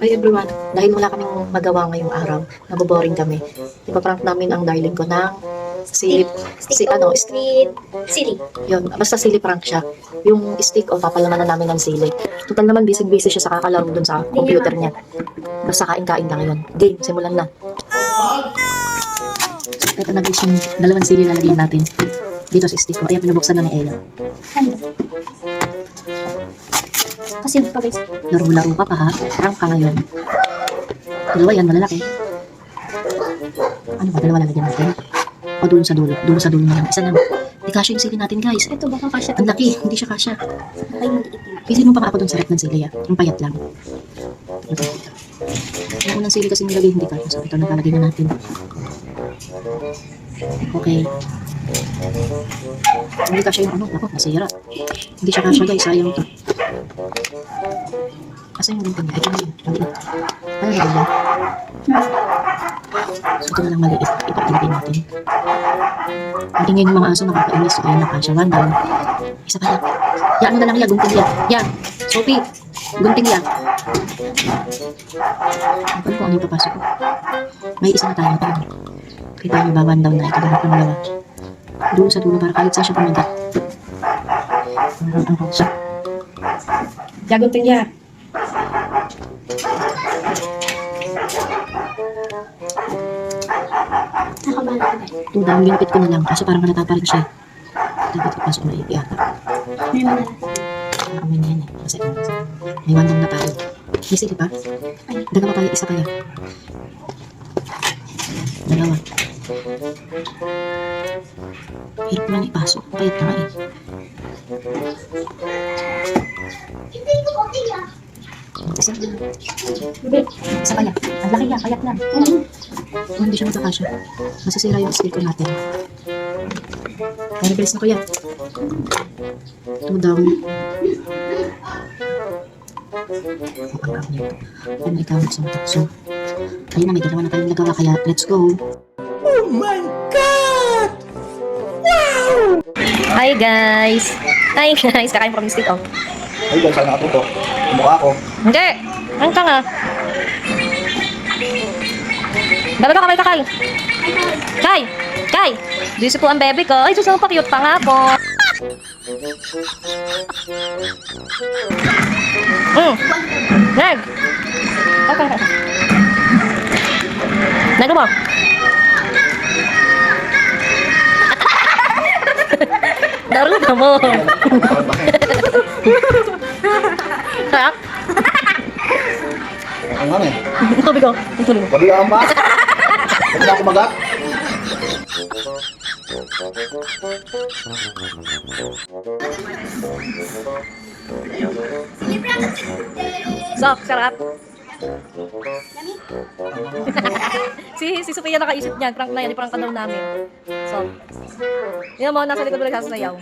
Hi everyone, dahil wala kaming magawa ngayong araw, naboboring kami. Ipaprank namin ang darling ko ng Street sili. yun, basta sili prank siya. Yung stick o papalamanan namin ng sili. Total naman busy siya sa kakalaro dun sa computer niya. Basta kain-kain lang yun. Game, simulan na. Ito na guys yung dalawang sili na lagyan natin dito sa stick ko. Ayan, pinabuksan na ni Ella. Kasi pa guys. Laro-laro ka pa ha? Prank ka ngayon. Dalawa yan, malalaki. Ano ba, dalawa lalagyan natin? O doon sa dulo na yan. Isa na. Di kasya yung sili natin guys. Ito baka kasya. Ang laki, hindi siya kasya. Ay, maliit yun. Pili mo pa nga ako doon sa rep ng sili ah. Yung payat lang. Ito. Yung unang sili kasi nilagay hindi kasya. So ito na palagay na natin. Okay. Hindi kasya yung ano. Ako, masira. Hindi siya kasya guys. Sayang ito. Asa yung ganito niya? Ito na yun. Maliit. Ano na ba? So ito na lang maliit. Ipapilipin natin. Hindi ngayon yung mga aso nakakainis. So ayun na kasya. One down. Isa pa lang. Yan mo na lang yan. Gunting yan. Yan. Sophie. Gunting yan. Ano po ano yung papasok ko? May isa na tayo. Kita nyo ba? One down na. Ito ba ang pangalawa? Doon sa dulo para kahit saan siya pumagat. Meron ang kasya. Jagunting niya. Nakabahan ko guys. Ito dahil ginupit ko na lang. Kaso parang halata pa rin siya. Dapat ipasok na iyata. May mga Amoy na yan eh. Kasi may wandang na tayo. May sili pa? Dalawa pa, isa pa yan. Dalawa. Hirap lang ipasok. Payat ka nga eh. Isa pa yan. Isa pa yan. Ang laki yan. Payat lang. Oh, hindi siya magkakasya. Masasira yung skill ko natin. Kaya bilis na ko yan. Two down. Ang niyo. Kung ikaw nagsuntok. So, ayun na, may dalawa na tayong nagawa. Kaya, let's go. Oh my God! Wow! Hi guys! Hi guys! Kakain from stick oh. Ay, kung saan nakatuto? Mukha ko. Hindi! Ano ka nga? Bebe ko, kamay ka Kai! Kai! Kai! Dito po ang bebe ko. Ay, susang pa-cute pa nga po. Nag! Okay. Nag mo? Laro na mo. Sarap? Ang ano eh? Sabi ko, ang tuloy mo. Wala lang ba? Huwag na ako magat. So, sarap. si Sophia nakaisip niya, prank na yan, prank ka daw namin. So, yun mo, nasa likod mo nagsasayaw.